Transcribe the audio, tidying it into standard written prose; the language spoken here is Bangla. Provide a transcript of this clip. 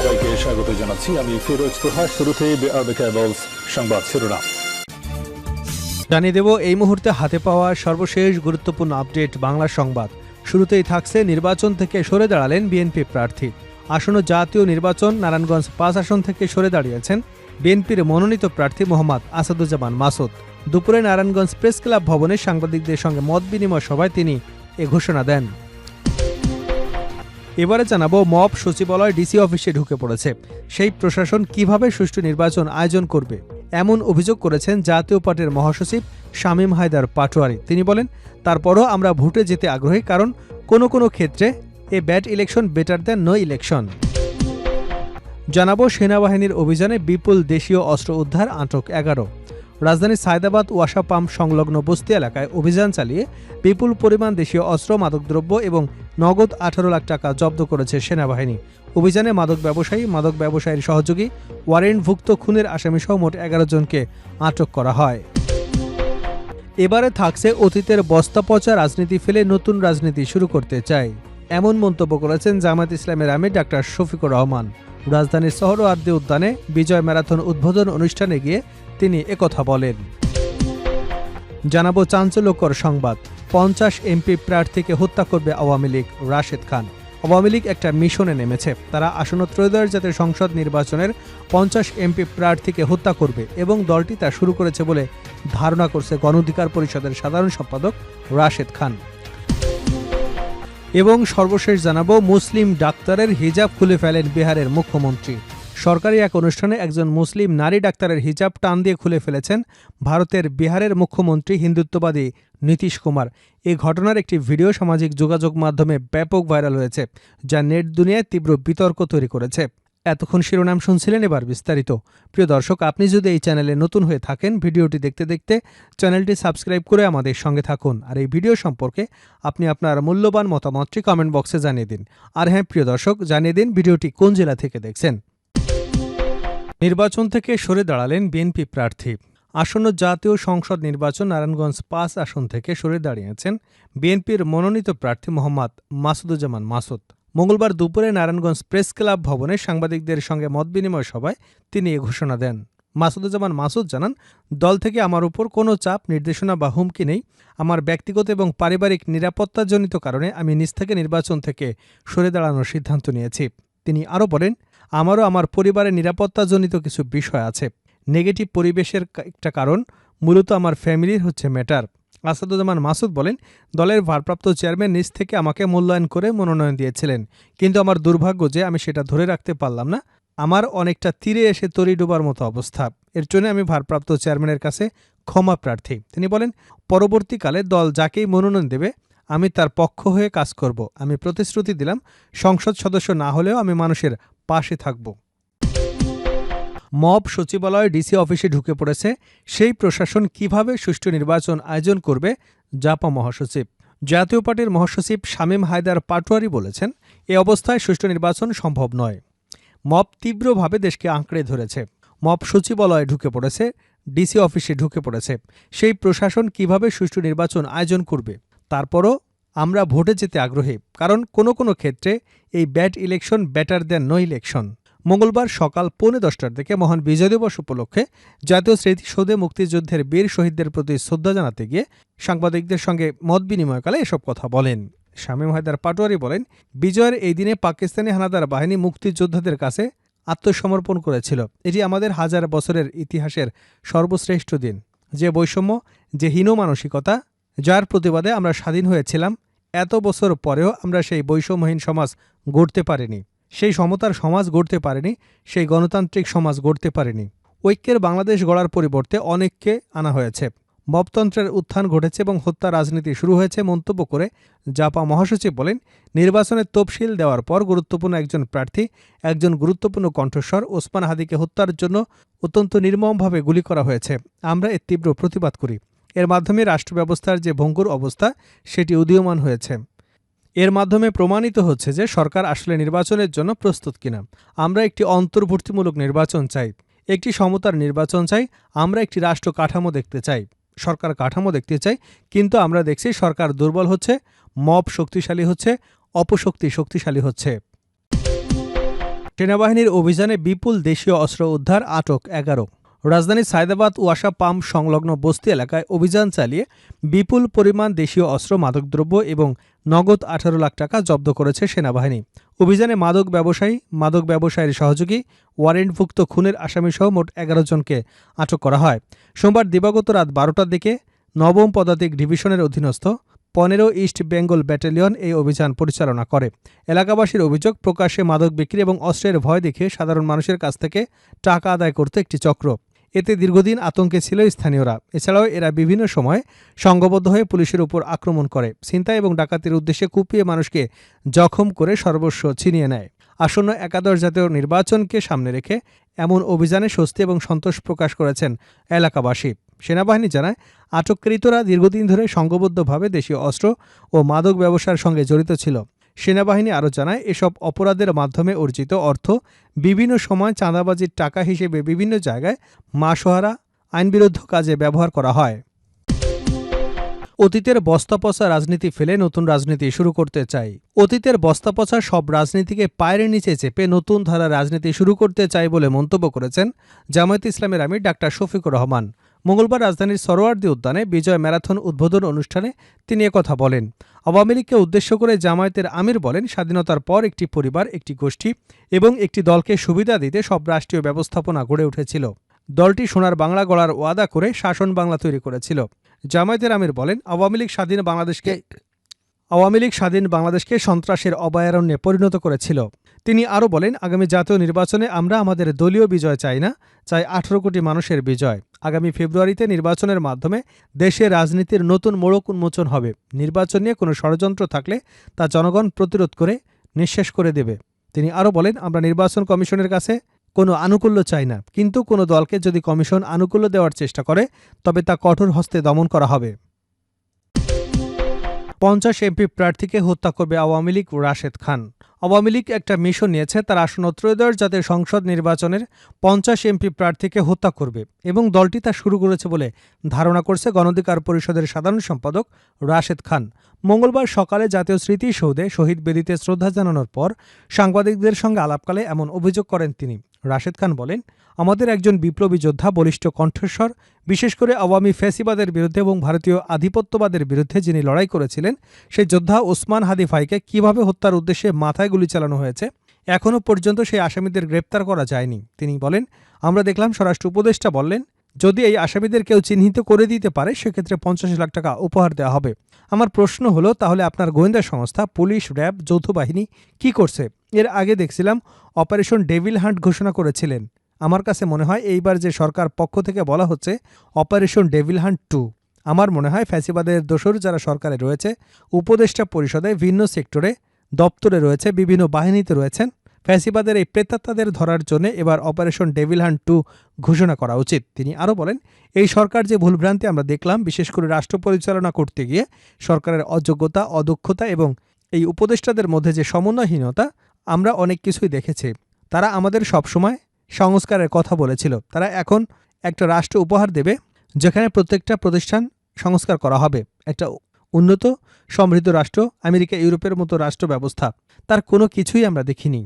সবাইকে স্বাগত জানাচ্ছি। আমি ফিরোজ তোহা। শুরুতেই সংবাদ শিরোনাম জানিয়ে দেব এই মুহূর্তে হাতে পাওয়া সর্বশেষ গুরুত্বপূর্ণ আপডেট বাংলা সংবাদ। শুরুতেই থাকছে নির্বাচন থেকে সরে দাঁড়ালেন বিএনপি প্রার্থী। আসন্ন জাতীয় নির্বাচন নারায়ণগঞ্জ ৫ আসন থেকে সরে দাঁড়িয়েছেন বিএনপির মনোনীত প্রার্থী মোহাম্মদ আসাদুজ্জামান মাসুদ। দুপুরে নারায়ণগঞ্জ প্রেস ক্লাব ভবনে সাংবাদিকদের সঙ্গে মত বিনিময় সভায় তিনি এ ঘোষণা দেন। এবারে জানাবো, মব সচিবালয় ডিসি অফিসে ঢুকে পড়েছে। সেই প্রশাসন কিভাবে সুষ্ঠু নির্বাচন আয়োজন করবে, এমন অভিযোগ করেছেন জাতীয় পার্টির মহাসচিব শামীম হায়দার পাটোয়ারি। তিনি বলেন, তারপরও আমরা ভোটে যেতে আগ্রহী, কারণ কোনো ক্ষেত্রে a bad election better than no election. জানাবো, সেনাবাহিনীর অভিযানে বিপুল দেশীয় অস্ত্র উদ্ধার, আটক ১১। রাজধানীর সায়দাবাদ ওয়াসা পাম্প সংলগ্ন বস্তি এলাকায় অভিযান চালিয়ে বিপুল পরিমাণ দেশীয় অস্ত্র, মাদকদ্রব্য এবং নগদ ১৮ লাখ টাকা জব্দ করেছে সেনাবাহিনী। অভিযানে মাদক ব্যবসায়ীর সহযোগী, ওয়ারেন্টভুক্ত খুনের আসামিসহ মোট ১১ জনকে আটক করা হয়। এবারে থাকছে, অতীতের বস্তাপচা রাজনীতি ফেলে নতুন রাজনীতি শুরু করতে চাই, এমন মন্তব্য করেছেন জামায়াত ইসলামের আমির ডাক্তার শফিকুর রহমান। রাজধানীর সোহরাওয়ার্দী উদ্যানে বিজয় ম্যারাথন উদ্বোধন অনুষ্ঠানে গিয়ে তিনি একথা বলেন। জানাবো, চাঞ্চল্যকর সংবাদ, ৫০ এমপি প্রার্থীকে হত্যা করবে আওয়ামী লীগ, রাশেদ খান। আওয়ামী লীগ একটা মিশনে নেমেছে। তারা আসন্ন ত্রয়োদশ জাতীয় সংসদ নির্বাচনের ৫০ এমপি প্রার্থীকে হত্যা করবে এবং দলটি তা শুরু করেছে বলে ধারণা করছে গণ অধিকার পরিষদের সাধারণ সম্পাদক রাশেদ খান। এবং সর্বশেষ জানাবো, মুসলিম ডাক্তারের হিজাব খুলে ফেলেন বিহারের মুখ্যমন্ত্রী। সরকারি এক অনুষ্ঠানে একজন মুসলিম নারী ডাক্তারের হিজাব টান দিয়ে খুলে ফেলেছেন ভারতের বিহারের মুখ্যমন্ত্রী হিন্দুত্ববাদী নীতিশ কুমার। এই ঘটনার একটি ভিডিও সামাজিক যোগাযোগ মাধ্যমে ব্যাপক ভাইরাল হয়েছে, যা নেট দুনিয়ায় তীব্র বিতর্ক তৈরি করেছে। এতক্ষণ শিরোনাম শুনছিলেন, এবার বিস্তারিত। প্রিয় দর্শক, আপনি যদি এই চ্যানেলে নতুন হয়ে থাকেন, ভিডিওটি দেখতে দেখতে চ্যানেলটি সাবস্ক্রাইব করে আমাদের সঙ্গে থাকুন। আর এই ভিডিও সম্পর্কে আপনি আপনার মূল্যবান মতামতটি কমেন্ট বক্সে জানিয়ে দিন। আর হ্যাঁ প্রিয় দর্শক, জানিয়ে দিন ভিডিওটি কোন জেলা থেকে দেখছেন। নির্বাচন থেকে সরে দাঁড়ালেন বিএনপি প্রার্থী। আসন্ন জাতীয় সংসদ নির্বাচন নারায়ণগঞ্জ ৫ আসন থেকে সরে দাঁড়িয়েছেন বিএনপির মনোনীত প্রার্থী মোহাম্মদ মাসুদুজ্জামান মাসুদ। মঙ্গলবার দুপুরে নারায়ণগঞ্জ প্রেস ক্লাব ভবনে সাংবাদিকদের সঙ্গে মতবিনিময় সভায় তিনি এ ঘোষণা দেন। মাসুদুজ্জামান মাসুদ জানান, দল থেকে আমার উপর কোনো চাপ, নির্দেশনা বা হুমকি নেই। আমার ব্যক্তিগত এবং পারিবারিক নিরাপত্তাজনিত কারণে আমি নিজ থেকে নির্বাচন থেকে সরে দাঁড়ানোর সিদ্ধান্ত নিয়েছি। তিনি আরও বলেন, আমারও আমার পরিবারের নিরাপত্তাজনিত কিছু বিষয় আছে। নেগেটিভ পরিবেশের একটা কারণ মূলত আমার ফ্যামিলির হচ্ছে ম্যাটার। আসাদুজ্জামান মাসুদ বলেন, দলের ভারপ্রাপ্ত চেয়ারম্যান নিজ থেকে আমাকে মূল্যায়ন করে মনোনয়ন দিয়েছিলেন, কিন্তু আমার দুর্ভাগ্য যে আমি সেটা ধরে রাখতে পারলাম না। আমার অনেকটা তীরে এসে তরি ডোবার মতো অবস্থা। এর জন্য আমি ভারপ্রাপ্ত চেয়ারম্যানের কাছে ক্ষমা প্রার্থী। তিনি বলেন, পরবর্তীকালে দল যাকেই মনোনয়ন দেবে আমি তার পক্ষ হয়ে কাজ করব। আমি প্রতিশ্রুতি দিলাম, সংসদ সদস্য না হলেও আমি মানুষের পাশে থাকব। মব সচিবালয় ডিসি অফিসে ঢুকে পড়েছে। সেই প্রশাসন কিভাবে সুষ্ঠু নির্বাচন আয়োজন করবে, জাপা মহাসচিব। জাতীয় পার্টির মহাসচিব শামীম হায়দার পাটোয়ারি বলেছেন, এ অবস্থায় সুষ্ঠু নির্বাচন সম্ভব নয়। মব তীব্রভাবে দেশকে আঁকড়ে ধরেছে। মব সচিবালয়ে ঢুকে পড়েছে, ডিসি অফিসে ঢুকে পড়েছে। সেই প্রশাসন কিভাবে সুষ্ঠু নির্বাচন আয়োজন করবে, তারপরও আমরা ভোটে যেতে আগ্রহী, কারণ কোনো ক্ষেত্রে এই bad election better than no election. মঙ্গলবার সকাল 10:15টার দিকে মহান বিজয় দিবস উপলক্ষে জাতীয় স্মৃতিসৌধে মুক্তিযুদ্ধের বীর শহীদদের প্রতি শ্রদ্ধা জানাতে গিয়ে সাংবাদিকদের সঙ্গে মত বিনিময়কালে এসব কথা বলেন। শামীম হায়দার পাটোয়ারি বলেন, বিজয়ের এই দিনে পাকিস্তানি হানাদার বাহিনী মুক্তিযোদ্ধাদের কাছে আত্মসমর্পণ করেছিল। এটি আমাদের হাজার বছরের ইতিহাসের সর্বশ্রেষ্ঠ দিন। যে বৈষম্য, যে হীন মানসিকতা, যার প্রতিবাদে আমরা স্বাধীন হয়েছিলাম, এত বছর পরেও আমরা সেই বৈষম্যহীন সমাজ গড়তে পারিনি, সেই সমতার সমাজ গড়তে পারেনি, সেই গণতান্ত্রিক সমাজ গড়তে পারেনি। ঐক্যের বাংলাদেশ গড়ার পরিবর্তে অনেককে আনা হয়েছে। মবতন্ত্রের উত্থান ঘটেছে এবং হত্যা রাজনীতি শুরু হয়েছে মন্তব্য করে জাপা মহাসচিব বলেন, নির্বাচনের তফসিল দেওয়ার পর গুরুত্বপূর্ণ একজন প্রার্থী, একজন গুরুত্বপূর্ণ কণ্ঠস্বর ওসমান হাদিকে হত্যার জন্য অত্যন্ত নির্মমভাবে গুলি করা হয়েছে। আমরা এর তীব্র প্রতিবাদ করি। এর মাধ্যমে রাষ্ট্র ব্যবস্থার যে ভঙ্গুর অবস্থা সেটি উদীয়মান হয়েছে। এর মাধ্যমে প্রমাণিত হচ্ছে যে সরকার আসলে নির্বাচনের জন্য প্রস্তুত কিনা। আমরা একটি অন্তর্ভুক্তিমূলক নির্বাচন চাই, একটি সমতার নির্বাচন চাই। আমরা একটি রাষ্ট্র কাঠামো দেখতে চাই, সরকার কাঠামো দেখতে চাই। কিন্তু আমরা দেখছি সরকার দুর্বল হচ্ছে, মব শক্তিশালী হচ্ছে, অপশক্তি শক্তিশালী হচ্ছে। সেনাবাহিনীর অভিযানে বিপুল দেশীয় অস্ত্র উদ্ধার, আটক 11। রাজধানীর সায়দাবাদ ওয়াসা পাম্প সংলগ্ন বস্তি এলাকায় অভিযান চালিয়ে বিপুল পরিমাণ দেশীয় অস্ত্র, মাদকদ্রব্য এবং নগদ 18 লাখ টাকা জব্দ করেছে সেনাবাহিনী। অভিযানে মাদক ব্যবসায়ীর সহযোগী, ওয়ারেন্টভুক্ত খুনের আসামিসহ মোট 11 জনকে আটক করা হয়। সোমবার দিবাগত রাত 12টার দিকে 9ম পদাতিক ডিভিশনের অধীনস্থ 15 ইস্ট বেঙ্গল ব্যাটালিয়ন এই অভিযান পরিচালনা করে। এলাকাবাসীর অভিযোগ, প্রকাশ্যে মাদক বিক্রি এবং অস্ত্রের ভয় দেখিয়ে সাধারণ মানুষের কাছ থেকে টাকা আদায় করতে একটি চক্র। এতে দীর্ঘদিন আতঙ্কে ছিল স্থানীয়রা। এছাড়াও এরা বিভিন্ন সময় সংঘবদ্ধ হয়ে পুলিশের উপর আক্রমণ করে, ছিনতাই এবং ডাকাতির উদ্দেশ্যে কুপিয়ে মানুষকে জখম করে সর্বস্ব ছিনিয়ে নেয়। আসন্ন একাদশ জাতীয় নির্বাচনকে সামনে রেখে এমন অভিযানে স্বস্তি এবং সন্তোষ প্রকাশ করেছেন এলাকাবাসী। সেনাবাহিনী জানায়, আটককৃতরা দীর্ঘদিন ধরে সংঘবদ্ধভাবে দেশীয় অস্ত্র ও মাদক ব্যবসার সঙ্গে জড়িত ছিল। সেনাবাহিনী আরও জানায়, এসব অপরাধের মাধ্যমে অর্জিত অর্থ বিভিন্ন সময় চাঁদাবাজির টাকা হিসেবে বিভিন্ন জায়গায় মাসোহারা, আইনবিরুদ্ধ কাজে ব্যবহার করা হয়। অতীতের বস্তাপচা রাজনীতি ফেলে নতুন রাজনীতি শুরু করতে চাই। অতীতের বস্তাপচা সব রাজনীতিকে পায়ের নিচে চেপে নতুন ধারা রাজনীতি শুরু করতে চাই বলে মন্তব্য করেছেন জামায়াতে ইসলামের আমির ডাক্তার শফিকুর রহমান। মঙ্গলবার রাজধানীর সরোয়ার্দী উদ্যানে বিজয় ম্যারাথন উদ্বোধন অনুষ্ঠানে তিনি একথা বলেন। আওয়ামী লীগকে উদ্দেশ্য করে জামায়াতের আমির বলেন, স্বাধীনতার পর একটি পরিবার, একটি গোষ্ঠী এবং একটি দলকে সুবিধা দিতে সব রাষ্ট্রীয় ব্যবস্থাপনা গড়ে উঠেছিল। দলটি সোনার বাংলা গড়ার ওয়াদা করে শাসন বাংলা তৈরি করেছিল। জামায়াতের আমির বলেন, আওয়ামী লীগ স্বাধীন বাংলাদেশকে সন্ত্রাসের অভয়ারণ্যে পরিণত করেছিল। তিনি আরও বলেন, আগামী জাতীয় নির্বাচনে আমরা আমাদের দলীয় বিজয় চাই না, চাই 18 কোটি মানুষের বিজয়। আগামী ফেব্রুয়ারিতে নির্বাচনের মাধ্যমে দেশের রাজনীতির নতুন মোড়ক উন্মোচন হবে। নির্বাচন নিয়ে কোনো ষড়যন্ত্র থাকলে তা জনগণ প্রতিরোধ করে নিঃশেষ করে দেবে। তিনি আরও বলেন, আমরা নির্বাচন কমিশনের কাছে কোনো আনুকূল্য চাই না, কিন্তু কোনো দলকে যদি কমিশন আনুকূল্য দেওয়ার চেষ্টা করে তবে তা কঠোর হস্তে দমন করা হবে। 50 এমপি প্রার্থীকে হত্যা করবে আওয়ামী লীগ, রাশেদ খান। আওয়ামী লীগ একটা মিশন নিয়েছে, তার আসন্ন ত্রয়োদশ জাতীয় সংসদ নির্বাচনের 50 এমপি প্রার্থীকে হত্যা করবে এবং দলটি তা শুরু করেছে বলে ধারণা করছে গণঅধিকার পরিষদের সাধারণ সম্পাদক রাশেদ খান। মঙ্গলবার সকালে জাতীয় স্মৃতিসৌধে শহীদ বেদিতে শ্রদ্ধা জানানোর পর সাংবাদিকদের সঙ্গে আলাপকালে এমন অভিযোগ করেন তিনি। রাশেদ খান বলেন, আমাদের একজন বিপ্লবী যোদ্ধা, বলিষ্ঠ কণ্ঠস্বর, বিশেষ করে আওয়ামী ফ্যাসিবাদের বিরুদ্ধে এবং ভারতীয় আধিপত্যবাদের বিরুদ্ধে যিনি লড়াই করেছিলেন, সেই যোদ্ধা ওসমান হাদি ভাইকে কিভাবে হত্যার উদ্দেশ্যে মাথায় গুলি চালানো হয়েছে, এখনও পর্যন্ত সেই আসামিদের গ্রেপ্তার করা যায়নি। তিনি বলেন, আমরা দেখলাম স্বরাষ্ট্র উপদেষ্টা বললেন, যদি এই আসামিদের কেউ চিহ্নিত করে দিতে পারে সেক্ষেত্রে 50 লাখ টাকা উপহার দেওয়া হবে। আমার প্রশ্ন হলো, তাহলে আপনার গোয়েন্দা সংস্থা, পুলিশ, র্যাব, যৌথ বাহিনী কি করছে? এর আগে দেখছিলাম অপারেশন ডেভিল হান্ট ঘোষণা করেছিলেন। আমার কাছে মনে হয় এইবার যে সরকার পক্ষ থেকে বলা হচ্ছে অপারেশন ডেভিল হান্ট 2, আমার মনে হয় ফ্যাসিবাদের দোসর যারা সরকারে রয়েছে, উপদেষ্টা পরিষদে, ভিন্ন সেক্টরে, দপ্তরে রয়েছে, বিভিন্ন বাহিনীতে রয়েছেন, ফ্যাসিবাদের এই প্রেতাত্মাদের ধরার জন্য এবার অপারেশন ডেভিল হান্ট 2 ঘোষণা করা উচিত। তিনি আরও বলেন, এই সরকার যে ভুলভ্রান্তি আমরা দেখলাম, বিশেষ করে রাষ্ট্র পরিচালনা করতে গিয়ে সরকারের অযোগ্যতা, অদক্ষতা এবং এই উপদেষ্টাদের মধ্যে যে সমন্বয়হীনতা, আমরা অনেক কিছুই দেখেছি। তারা আমাদের সবসময় সংস্কারের কথা বলেছিল। তারা এখন একটা রাষ্ট্র উপহার দেবে যেখানে প্রত্যেকটা প্রতিষ্ঠান সংস্কার করা হবে, একটা উন্নত সমৃদ্ধ রাষ্ট্র, আমেরিকা, ইউরোপের মতো রাষ্ট্র ব্যবস্থা। তার কোনো কিছুই আমরা দেখিনি।